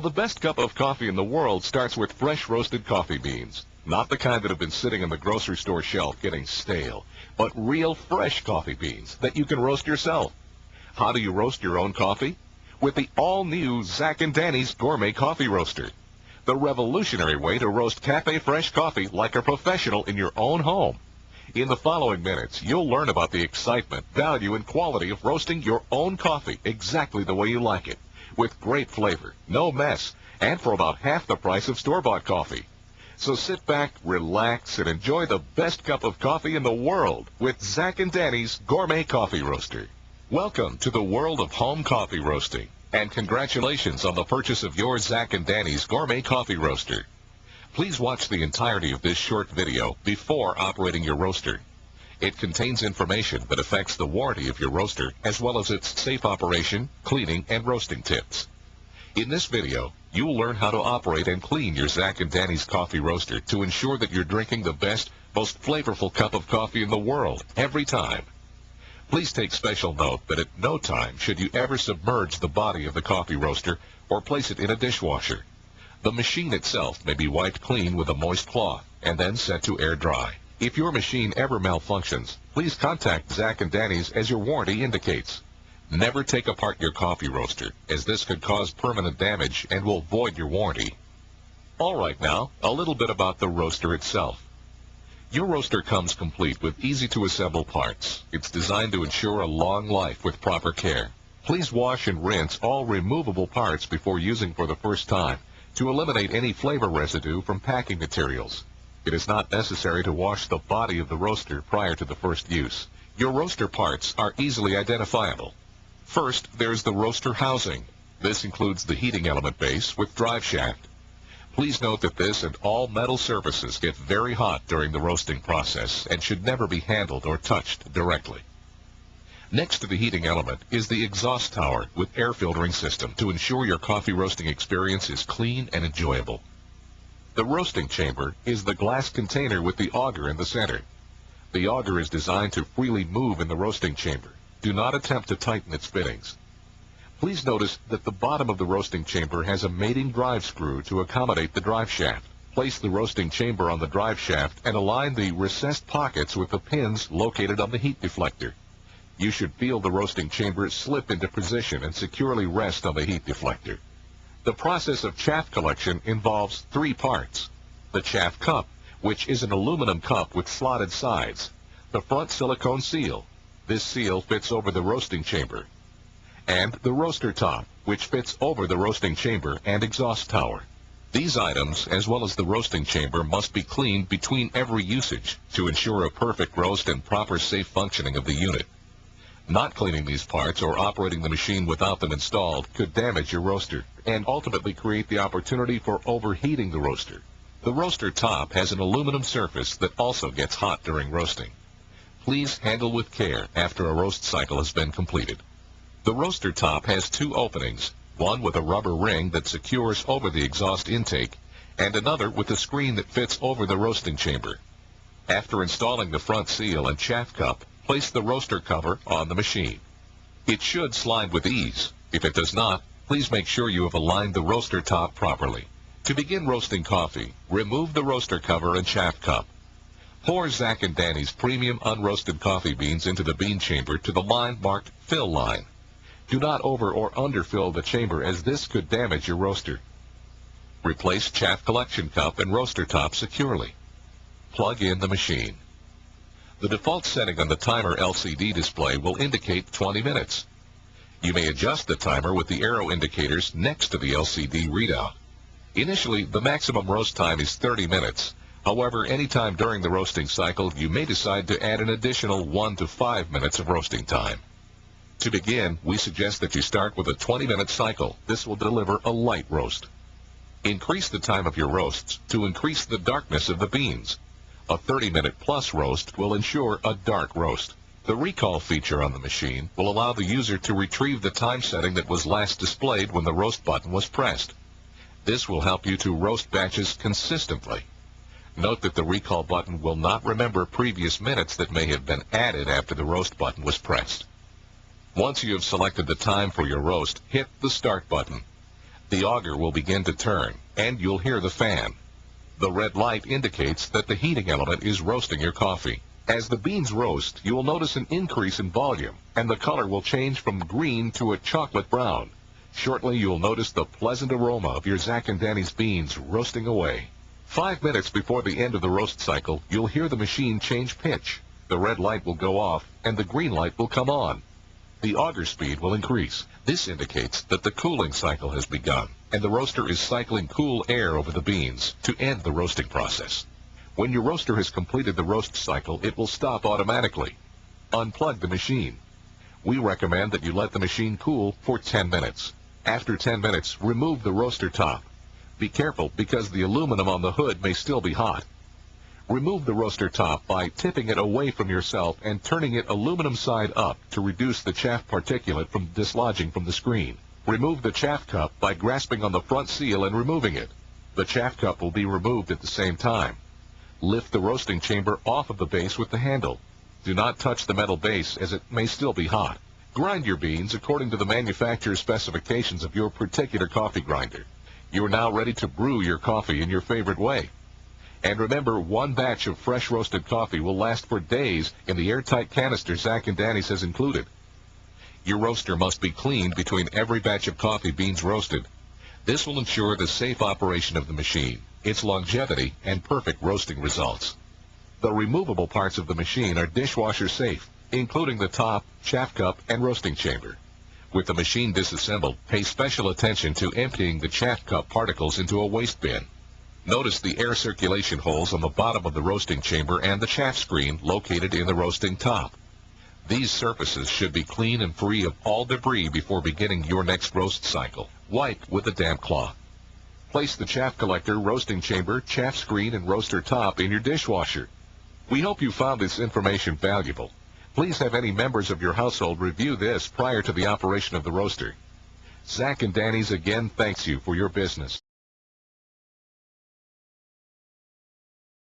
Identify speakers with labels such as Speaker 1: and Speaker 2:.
Speaker 1: The best cup of coffee in the world starts with fresh roasted coffee beans. Not the kind that have been sitting on the grocery store shelf getting stale, but real fresh coffee beans that you can roast yourself. How do you roast your own coffee? With the all-new Zach and Dani's Gourmet Coffee Roaster. The revolutionary way to roast cafe fresh coffee like a professional in your own home. In the following minutes, you'll learn about the excitement, value, and quality of roasting your own coffee exactly the way you like it, with great flavor, no mess, and for about half the price of store-bought coffee. So sit back, relax, and enjoy the best cup of coffee in the world with Zach and Dani's Gourmet Coffee Roaster. Welcome to the world of home coffee roasting, and congratulations on the purchase of your Zach and Dani's Gourmet Coffee Roaster. Please watch the entirety of this short video before operating your roaster. It contains information that affects the warranty of your roaster, as well as its safe operation, cleaning, and roasting tips. In this video, you'll learn how to operate and clean your Zach and Dani's coffee roaster to ensure that you're drinking the best, most flavorful cup of coffee in the world every time. Please take special note that at no time should you ever submerge the body of the coffee roaster or place it in a dishwasher. The machine itself may be wiped clean with a moist cloth and then set to air dry. If your machine ever malfunctions, please contact Zach and Dani's as your warranty indicates. Never take apart your coffee roaster, as this could cause permanent damage and will void your warranty. All right, now, a little bit about the roaster itself. Your roaster comes complete with easy-to-assemble parts. It's designed to ensure a long life with proper care. Please wash and rinse all removable parts before using for the first time to eliminate any flavor residue from packing materials. It is not necessary to wash the body of the roaster prior to the first use. Your roaster parts are easily identifiable. First, there's the roaster housing. This includes the heating element base with drive shaft. Please note that this and all metal surfaces get very hot during the roasting process and should never be handled or touched directly. Next to the heating element is the exhaust tower with air filtering system to ensure your coffee roasting experience is clean and enjoyable. The roasting chamber is the glass container with the auger in the center. The auger is designed to freely move in the roasting chamber. Do not attempt to tighten its fittings. Please notice that the bottom of the roasting chamber has a mating drive screw to accommodate the drive shaft. Place the roasting chamber on the drive shaft and align the recessed pockets with the pins located on the heat deflector. You should feel the roasting chamber slip into position and securely rest on the heat deflector. The process of chaff collection involves 3 parts. The chaff cup, which is an aluminum cup with slotted sides. The front silicone seal. This seal fits over the roasting chamber. And the roaster top, which fits over the roasting chamber and exhaust tower. These items, as well as the roasting chamber, must be cleaned between every usage to ensure a perfect roast and proper safe functioning of the unit. Not cleaning these parts or operating the machine without them installed could damage your roaster and ultimately create the opportunity for overheating the roaster. The roaster top has an aluminum surface that also gets hot during roasting. Please handle with care after a roast cycle has been completed. The roaster top has 2 openings, one with a rubber ring that secures over the exhaust intake, and another with a screen that fits over the roasting chamber. After installing the front seal and chaff cup, place the roaster cover on the machine. It should slide with ease. If it does not, please make sure you have aligned the roaster top properly. To begin roasting coffee, remove the roaster cover and chaff cup. Pour Zach and Dani's premium unroasted coffee beans into the bean chamber to the line marked Fill Line. Do not over or underfill the chamber, as this could damage your roaster. Replace chaff collection cup and roaster top securely. Plug in the machine. The default setting on the timer LCD display will indicate 20 minutes. You may adjust the timer with the arrow indicators next to the LCD readout. Initially, the maximum roast time is 30 minutes. However, anytime during the roasting cycle, you may decide to add an additional 1 to 5 minutes of roasting time. To begin, we suggest that you start with a 20-minute cycle. This will deliver a light roast. Increase the time of your roasts to increase the darkness of the beans. A 30-minute plus roast will ensure a dark roast. The recall feature on the machine will allow the user to retrieve the time setting that was last displayed when the roast button was pressed. This will help you to roast batches consistently. Note that the recall button will not remember previous minutes that may have been added after the roast button was pressed. Once you have selected the time for your roast, hit the Start button. The auger will begin to turn, and you'll hear the fan. The red light indicates that the heating element is roasting your coffee. As the beans roast, you will notice an increase in volume, and the color will change from green to a chocolate brown. Shortly, you'll notice the pleasant aroma of your Zach and Dani's beans roasting away. 5 minutes before the end of the roast cycle, you'll hear the machine change pitch. The red light will go off, and the green light will come on. The auger speed will increase. This indicates that the cooling cycle has begun, and the roaster is cycling cool air over the beans to end the roasting process. When your roaster has completed the roast cycle, it will stop automatically. Unplug the machine. We recommend that you let the machine cool for 10 minutes. After 10 minutes, remove the roaster top. Be careful because the aluminum on the hood may still be hot. Remove the roaster top by tipping it away from yourself and turning it aluminum side up to reduce the chaff particulate from dislodging from the screen. Remove the chaff cup by grasping on the front seal and removing it. The chaff cup will be removed at the same time. Lift the roasting chamber off of the base with the handle. Do not touch the metal base as it may still be hot. Grind your beans according to the manufacturer's specifications of your particular coffee grinder. You are now ready to brew your coffee in your favorite way. And remember, one batch of fresh roasted coffee will last for days in the airtight canister Zach and Dani's has included. Your roaster must be cleaned between every batch of coffee beans roasted. This will ensure the safe operation of the machine, its longevity, and perfect roasting results. The removable parts of the machine are dishwasher safe, including the top, chaff cup, and roasting chamber. With the machine disassembled, pay special attention to emptying the chaff cup particles into a waste bin. Notice the air circulation holes on the bottom of the roasting chamber and the chaff screen located in the roasting top. These surfaces should be clean and free of all debris before beginning your next roast cycle. Wipe with a damp cloth. Place the chaff collector, roasting chamber, chaff screen, and roaster top in your dishwasher. We hope you found this information valuable. Please have any members of your household review this prior to the operation of the roaster. Zach and Dani's again thanks you for your business.